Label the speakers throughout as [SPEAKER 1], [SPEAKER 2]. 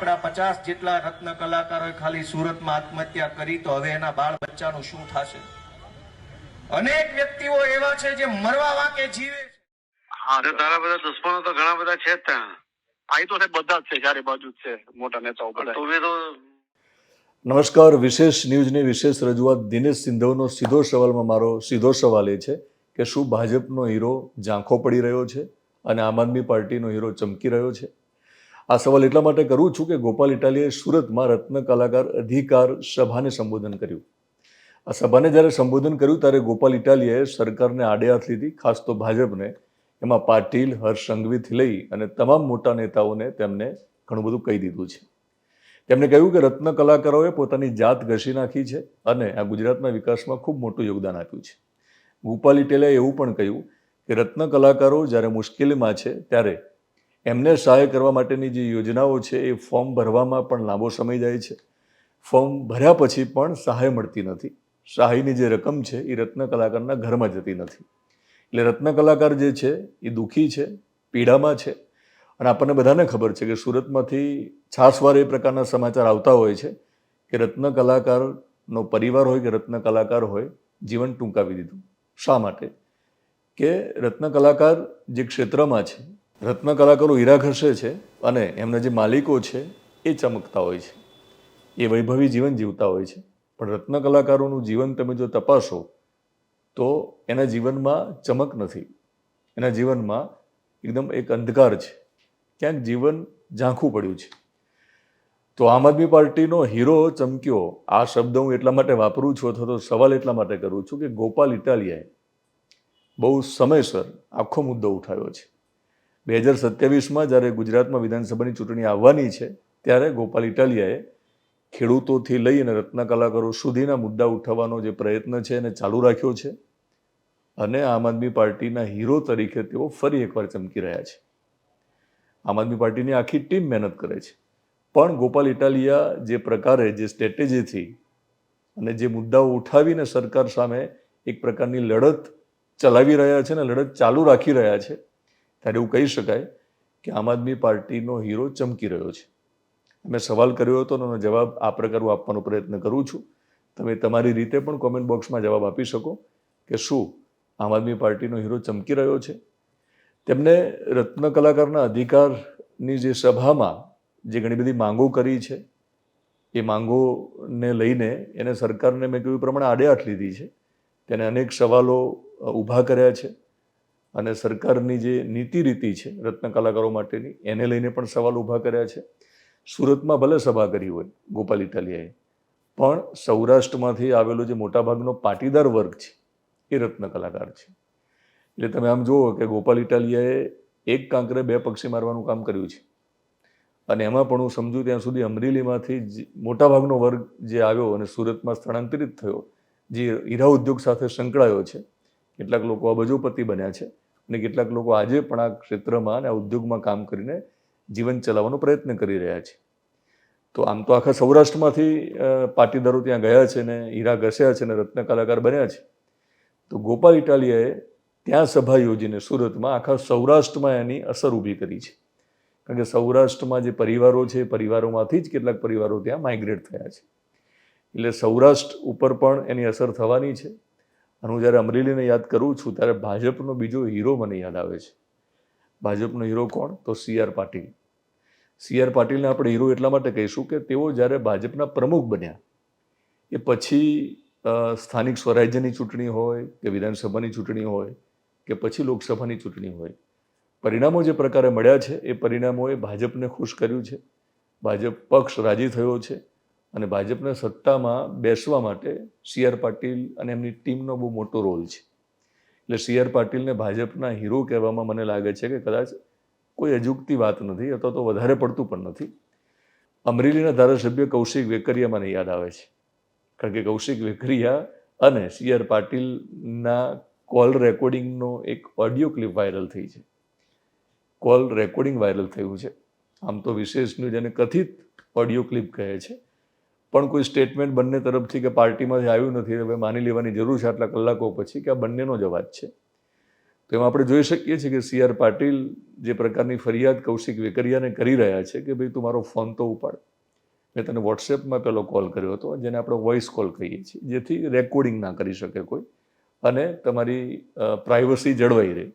[SPEAKER 1] આપણા 50 જેટલા રત્ન કલાકારોએ ખાલી સુરતમાં આત્મહત્યા કરી, તો હવે એના બાળ બચ્ચાનું શું થશે? અનેક વ્યક્તિઓ એવા છે જે મરવા વાંકે જીવે છે.
[SPEAKER 2] હા, તો તારા બધા દુશ્મનો તો ઘણા બધા છે જ ત્યાં.
[SPEAKER 3] આ તો બધા જ છે, ચારે બાજુ જ છે, મોટા નેતાઓ બધા.
[SPEAKER 2] તું બી તો
[SPEAKER 4] નમસ્કાર. વિશેષ ન્યૂઝની વિશેષ રજૂઆત. દિનેશ સિંધવનો સીધો સવાલમાં મારો સીધો સવાલ એ છે કે શું ભાજપનો હીરો ઝાંખો પડી રહ્યો છે અને આમ આદમી પાર્ટીનો હીરો ચમકી રહ્યો છે? આ સવાલ એટલા માટે કરું છું કે ગોપાલ ઇટાલિયાએ સુરતમાં રત્ન કલાકાર અધિકાર સભાને સંબોધન કર્યું. આ સભાને જ્યારે સંબોધન કર્યું ત્યારે ગોપાલ ઇટાલિયાએ સરકારને આડે હાથ લીધી, ખાસ તો ભાજપને. એમાં પાટીલ, હર્ષ સંઘવીથી લઈ અને તમામ મોટા નેતાઓને તેમને ઘણું બધું કહી દીધું છે. તેમણે કહ્યું કે રત્ન કલાકારોએ પોતાની જાત ઘસી નાખી છે અને આ ગુજરાતના વિકાસમાં ખૂબ મોટું યોગદાન આપ્યું છે. ગોપાલ ઇટાલિયાએ એવું પણ કહ્યું કે રત્ન કલાકારો જ્યારે મુશ્કેલીમાં છે ત્યારે એમને સહાય કરવા માટેની જે યોજનાઓ છે એ ફોર્મ ભરવામાં પણ લાંબો સમય જાય છે. ફોર્મ ભર્યા પછી પણ સહાય મળતી નથી. સહાયની જે રકમ છે એ રત્ન કલાકારના ઘરમાં જતી નથી. એટલે રત્ન કલાકાર જે છે એ દુઃખી છે, પીડામાં છે. અને આપણને બધાને ખબર છે કે સુરતમાંથી છાસવાર એ પ્રકારના સમાચાર આવતા હોય છે કે રત્ન કલાકારનો પરિવાર હોય કે રત્ન કલાકાર હોય, જીવન ટૂંકાવી દીધું. શા માટે? કે રત્ન કલાકાર જે ક્ષેત્રમાં છે, રત્ન કલાકારો હીરા ઘસે છે અને એમના જે માલિકો છે એ ચમકતા હોય છે, એ વૈભવી જીવન જીવતા હોય છે. પણ રત્ન કલાકારોનું જીવન તમે જો તપાસો તો એના જીવનમાં ચમક નથી. એના જીવનમાં એકદમ એક અંધકાર છે, ક્યાંક જીવન ઝાંખું પડ્યું છે. તો આમ આદમી પાર્ટીનો હીરો ચમક્યો, આ શબ્દ હું એટલા માટે વાપરું છું અથવા તો સવાલ એટલા માટે કરું છું કે ગોપાલ ઇટાલિયાએ બહુ સમયસર આખો મુદ્દો ઉઠાવ્યો છે. 2027માં જ્યારે ગુજરાતમાં વિધાનસભાની ચૂંટણી આવવાની છે ત્યારે ગોપાલ ઇટાલિયાએ ખેડૂતોથી લઈ અને રત્ન કલાકારો સુધીના મુદ્દા ઉઠાવવાનો જે પ્રયત્ન છે એને ચાલુ રાખ્યો છે અને આમ આદમી પાર્ટીના હીરો તરીકે તેઓ ફરી એકવાર ચમકી રહ્યા છે. આમ આદમી પાર્ટીની આખી ટીમ મહેનત કરે છે, પણ ગોપાલ ઇટાલિયા જે પ્રકારે, જે સ્ટ્રેટેજીથી અને જે મુદ્દાઓ ઉઠાવીને સરકાર સામે એક પ્રકારની લડત ચલાવી રહ્યા છે ને લડત ચાલુ રાખી રહ્યા છે, ત્યારે એવું કહી શકાય કે આમ આદમી પાર્ટીનો હીરો ચમકી રહ્યો છે. મેં સવાલ કર્યો હતો અને એનો જવાબ આ પ્રકારનો આપવાનો પ્રયત્ન કરું છું. તમે તમારી રીતે પણ કોમેન્ટ બોક્સમાં જવાબ આપી શકો કે શું આમ આદમી પાર્ટીનો હીરો ચમકી રહ્યો છે? તેમને રત્ન કલાકારના અધિકારની જે સભામાં જે ઘણી બધી માંગો કરી છે, એ માંગોને લઈને એને સરકારને મેં કહ્યું પ્રમાણે આડે હાથ લીધી છે. તેને અનેક સવાલો ઊભા કર્યા છે અને સરકારની જે નીતિ રીતિ છે રત્ન કલાકારો માટેની એને લઈને પણ સવાલ ઊભા કર્યા છે. સુરતમાં ભલે સભા કરી હોય ગોપાલ ઇટાલિયાએ, પણ સૌરાષ્ટ્રમાંથી આવેલો જે મોટાભાગનો પાટીદાર વર્ગ છે એ રત્ન કલાકાર છે. એટલે તમે આમ જુઓ કે ગોપાલ ઇટાલિયાએ એક કાંકરે બે પક્ષી મારવાનું કામ કર્યું છે. અને એમાં પણ હું સમજુ ત્યાં સુધી અમરેલીમાંથી મોટાભાગનો વર્ગ જે આવ્યો અને સુરતમાં સ્થળાંતરિત થયો, જે હીરા ઉદ્યોગ સાથે સંકળાયો છે. કેટલાક લોકો અબજોપતિ બન્યા છે અને કેટલાક લોકો આજે પણ આ ક્ષેત્રમાં અને આ ઉદ્યોગમાં કામ કરીને જીવન ચલાવવાનો પ્રયત્ન કરી રહ્યા છે. તો આમ તો આખા સૌરાષ્ટ્રમાંથી પાટીદારો ત્યાં ગયા છે ને હીરા ઘસ્યા છે ને રત્ન કલાકાર બન્યા છે. તો ગોપાલ ઇટાલિયાએ ત્યાં સભા યોજીને સુરતમાં આખા સૌરાષ્ટ્રમાં એની અસર ઊભી કરી છે. કારણ કે સૌરાષ્ટ્રમાં જે પરિવારો છે એ પરિવારોમાંથી જ કેટલાક પરિવારો ત્યાં માઇગ્રેટ થયા છે. એટલે સૌરાષ્ટ્ર ઉપર પણ એની અસર થવાની છે. અને હું જ્યારે અમરેલીને યાદ કરું છું ત્યારે ભાજપનો બીજો હીરો મને યાદ આવે છે. ભાજપનો હીરો કોણ? તો CR પાટીલ. CR પાટીલને આપણે હીરો એટલા માટે કહીશું કે તેઓ જ્યારે ભાજપના પ્રમુખ બન્યા એ પછી સ્થાનિક સ્વરાજ્યની ચૂંટણી હોય કે વિધાનસભાની ચૂંટણી હોય કે પછી લોકસભાની ચૂંટણી હોય, પરિણામો જે પ્રકારે મળ્યા છે એ પરિણામોએ ભાજપને ખુશ કર્યું છે. ભાજપ પક્ષ રાજી થયો છે અને ભાજપને સત્તામાં બેસવા માટે CR પાટીલ અને એમની ટીમનો બહુ મોટો રોલ છે. એટલે CR પાટીલને ભાજપના હીરો કહેવામાં મને લાગે છે કે કદાચ કોઈ અજુગતી વાત નથી અથવા તો વધારે પડતું પણ નથી. અમરેલીના ધારાસભ્ય કૌશિક વેકરિયા મને યાદ આવે છે. કારણ કે કૌશિક વેકરિયા અને CR પાટીલના કોલ રેકોર્ડિંગનો એક ઓડિયો ક્લિપ વાયરલ થઈ છે. કોલ રેકોર્ડિંગ વાયરલ થયું છે. આમ તો વિશેષ ન્યૂઝ એને કથિત ઓડિયો ક્લિપ કહે છે, પણ કોઈ સ્ટેટમેન્ટ બંને તરફથી કે પાર્ટીમાંથી આવ્યું નથી. હવે માની લેવાની જરૂર છે આટલા કલાકો પછી કે આ બંનેનો જ અવાજ છે. તો એમાં આપણે જોઈ શકીએ છીએ કે સી આર પાટીલ જે પ્રકારની ફરિયાદ કૌશિક વેકરિયાને કરી રહ્યા છે કે ભાઈ તું મારો ફોન તો ઉપાડ, મેં તને વોટ્સએપમાં પહેલો કોલ કર્યો હતો જેને આપણે વોઇસ કોલ કહીએ છીએ, જેથી રેકોર્ડિંગ ના કરી શકે કોઈ અને તમારી પ્રાઇવસી જળવાઈ રહે.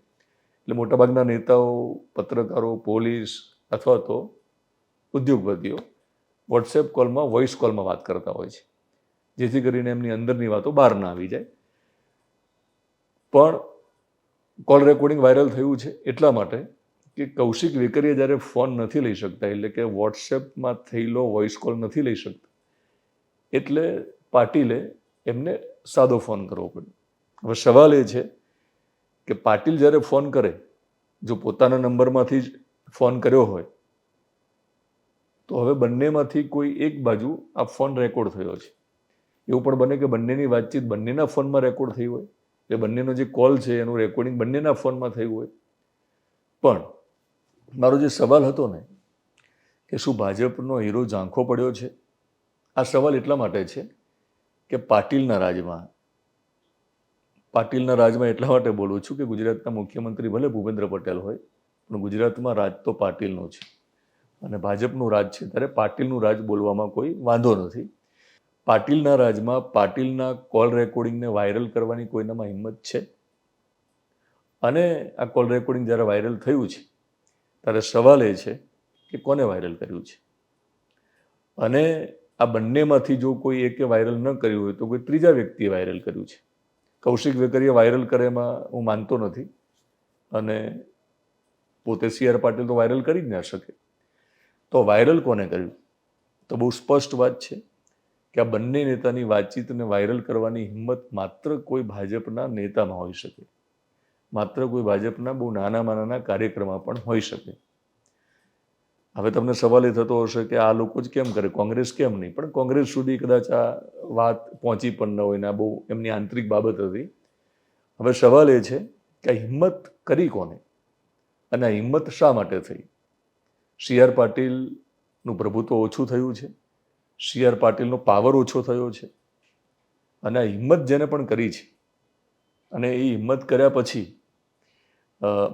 [SPEAKER 4] એટલે મોટાભાગના નેતાઓ, પત્રકારો, પોલીસ અથવા તો ઉદ્યોગપતિઓ વોટ્સએપ કોલમાં વોઇસ કોલમાં વાત કરતા હોય છે, જેથી કરીને એમની અંદરની વાતો બહાર ના આવી જાય. પણ કોલ રેકોર્ડિંગ વાયરલ થયું છે એટલા માટે કે કૌશિક વેકરિયા જ્યારે ફોન નથી લઈ શકતા, એટલે કે વોટ્સએપમાં થયેલો વોઇસ કોલ નથી લઈ શકતા, એટલે પાટીલે એમને સાદો ફોન કરવો પડ્યો. હવે સવાલ એ છે કે પાટીલ જ્યારે ફોન કરે, જો પોતાના નંબરમાંથી જ ફોન કર્યો હોય તો હવે બંનેમાંથી કોઈ એક બાજુ આ ફોન રેકોર્ડ થયો છે. એવું પણ બને કે બંનેની વાતચીત બંનેના ફોનમાં રેકોર્ડ થઈ હોય, એ બંનેનો જે કોલ છે એનું રેકોર્ડિંગ બંનેના ફોનમાં થયું હોય. પણ મારો જે સવાલ હતો ને કે શું ભાજપનો હીરો ઝાંખો પડ્યો છે, આ સવાલ એટલા માટે છે કે પાટીલના રાજમાં એટલા માટે બોલું છું કે ગુજરાતના મુખ્યમંત્રી ભલે ભૂપેન્દ્ર પટેલ હોય, પણ ગુજરાતમાં રાજ તો પાટીલનું છે અને ભાજપનું રાજ છે, ત્યારે પાટીલનું રાજ બોલવામાં કોઈ વાંધો નથી. પાટીલના રાજમાં પાટીલના કોલ રેકોર્ડિંગને વાયરલ કરવાની કોઈનામાં હિંમત છે? અને આ કોલ રેકોર્ડિંગ જ્યારે વાયરલ થયું છે ત્યારે સવાલ એ છે કે કોને વાયરલ કર્યું છે? અને આ બંનેમાંથી જો કોઈ એકે વાયરલ ન કર્યું હોય તો કોઈ ત્રીજા વ્યક્તિએ વાયરલ કર્યું છે. કૌશિક વેકરિયા વાયરલ કરે એમાં હું માનતો નથી, અને પોતે સી આર પાટીલ તો વાયરલ કરી જ ના શકે. તો વાયરલ કોને કર્યું? તો બહુ સ્પષ્ટ વાત છે કે આ બંને નેતાની વાતચીતને વાયરલ કરવાની હિંમત માત્ર કોઈ ભાજપના નેતામાં હોઈ શકે, માત્ર કોઈ ભાજપના બહુ નાના કાર્યક્રમમાં પણ હોઈ શકે. હવે તમને સવાલ એ થતો હશે કે આ લોકો જ કેમ કરે, કોંગ્રેસ કેમ નહીં? પણ કોંગ્રેસ સુધી કદાચ આ વાત પહોંચી પણ ન હોય ને આ બહુ એમની આંતરિક બાબત હતી. હવે સવાલ એ છે કે આ હિંમત કરી કોને અને આ હિંમત શા માટે થઈ? સી આર પાટીલનું પ્રભુત્વ ઓછું થયું છે, સી આર પાટીલનો પાવર ઓછો થયો છે, અને આ હિંમત જેને પણ કરી છે અને એ હિંમત કર્યા પછી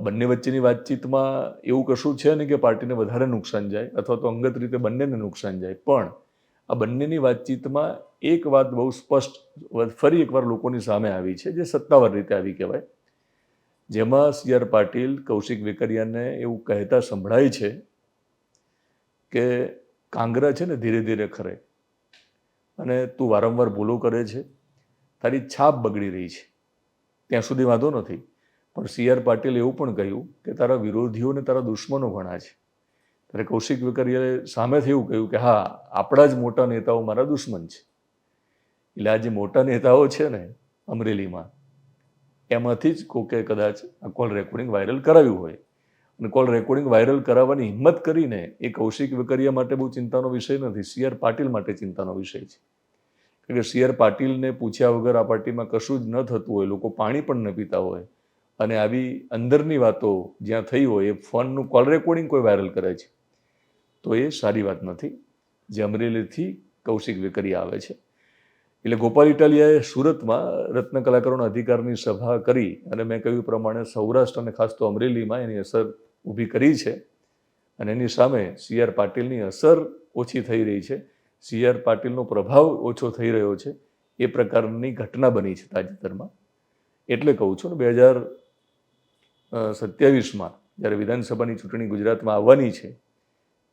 [SPEAKER 4] બંને વચ્ચેની વાતચીતમાં એવું કશું છે ને કે પાર્ટીને વધારે નુકસાન જાય અથવા તો અંગત રીતે બંનેને નુકસાન જાય. પણ આ બંનેની વાતચીતમાં એક વાત બહુ સ્પષ્ટ ફરી એકવાર લોકોની સામે આવી છે, જે સત્તાવાર રીતે આવી કહેવાય, જેમાં સી આર પાટીલ કૌશિક વેકરિયાને એવું કહેતા સંભળાય છે કે કાંગરા છે ને ધીરે ધીરે ખરે અને તું વારંવાર ભૂલો કરે છે, તારી છાપ બગડી રહી છે, ત્યાં સુધી વાંધો નથી. પણ સી આર પાટીલે એવું પણ કહ્યું કે તારા વિરોધીઓને તારા દુશ્મનો ઘણા છે. ત્યારે કૌશિક વેકરિયાએ સામેથી એવું કહ્યું કે હા, આપણા જ મોટા નેતાઓ મારા દુશ્મન છે. એટલે આ જે મોટા નેતાઓ છે ને અમરેલીમાં, એમાંથી જ કોકે કદાચ આ કોલ રેકોર્ડિંગ વાયરલ કરાવ્યું હોય. અને કોલ રેકોર્ડિંગ વાયરલ કરાવવાની હિંમત કરીને એ કૌશિક વેકરિયા માટે બહુ ચિંતાનો વિષય નથી, સી આર પાટીલ માટે ચિંતાનો વિષય છે. કારણ કે સી આર પાટીલને પૂછ્યા વગર આ પાર્ટીમાં કશું જ ન થતું હોય, લોકો પાણી પણ ન પીતા હોય, અને આવી અંદરની વાતો જ્યાં થઈ હોય એ ફોનનું કોલ રેકોર્ડિંગ કોઈ વાયરલ કરે છે, તો એ સારી વાત નથી. જે અમરેલીથી કૌશિક વેકરિયા આવે છે. એટલે ગોપાલ ઇટાલિયાએ સુરતમાં રત્ન કલાકારોના અધિકારની સભા કરી અને મેં કહ્યું પ્રમાણે સૌરાષ્ટ્ર અને ખાસ તો અમરેલીમાં એની અસર ઊભી કરી છે, અને એની સામે સી આર પાટીલની અસર ઓછી થઈ રહી છે, સી આર પાટીલનો પ્રભાવ ઓછો થઈ રહ્યો છે, એ પ્રકારની ઘટના બની છે તાજેતરમાં. એટલે કહું છું ને 2027માં જ્યારે વિધાનસભાની ચૂંટણી ગુજરાતમાં આવવાની છે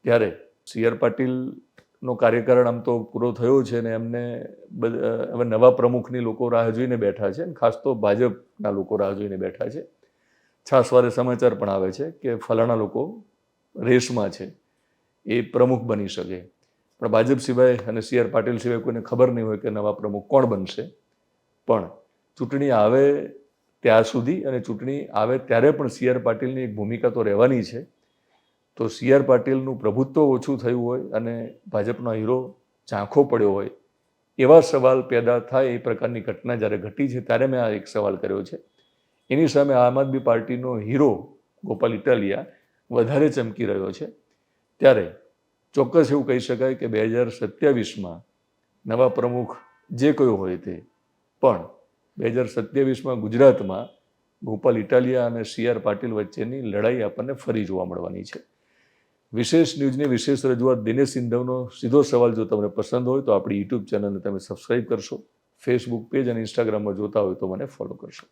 [SPEAKER 4] ત્યારે સી આર પાટીલનો કાર્યકાળ આમ તો પૂરો થયો છે ને એમને હવે નવા પ્રમુખની લોકો રાહ જોઈને બેઠા છે, ખાસ તો ભાજપના લોકો રાહ જોઈને બેઠા છે. છાસવારે સમાચાર પણ આવે છે કે ફલાણા લોકો રેસમાં છે, એ પ્રમુખ બની શકે. પણ ભાજપ સિવાય અને સી આર પાટીલ સિવાય કોઈને ખબર નહીં હોય કે નવા પ્રમુખ કોણ બનશે. પણ ચૂંટણી આવે ત્યાં સુધી અને ચૂંટણી આવે ત્યારે પણ સી આર પાટીલની એક ભૂમિકા તો રહેવાની છે. તો સી આર પાટીલનું પ્રભુત્વ ઓછું થયું હોય અને ભાજપનો હીરો ઝાંખો પડ્યો હોય એવા સવાલ પેદા થાય એ પ્રકારની ઘટના જ્યારે ઘટી છે ત્યારે મેં આ એક સવાલ કર્યો છે. એની સામે આમ આદમી પાર્ટીનો હીરો ગોપાલ ઇટાલિયા વધારે ચમકી રહ્યો છે. ત્યારે ચોક્કસ એવું કહી શકાય કે 2027માં નવા પ્રમુખ જે કોઈ હોય તે, પણ 2027માં ગુજરાતમાં ગોપાલ ઇટાલિયા અને CR પાટીલ વચ્ચેની લડાઈ આપણને ફરી જોવા મળવાની છે. વિશેષ ન્યૂઝની વિશેષ રજૂઆત દિનેશ સિંધવનો સીધો સવાલ જો તમને પસંદ હોય તો આપણી યુટ્યુબ ચેનલને તમે સબસ્ક્રાઇબ કરશો, ફેસબુક પેજ અને ઇન્સ્ટાગ્રામમાં જોતા હોય તો મને ફોલો કરશો.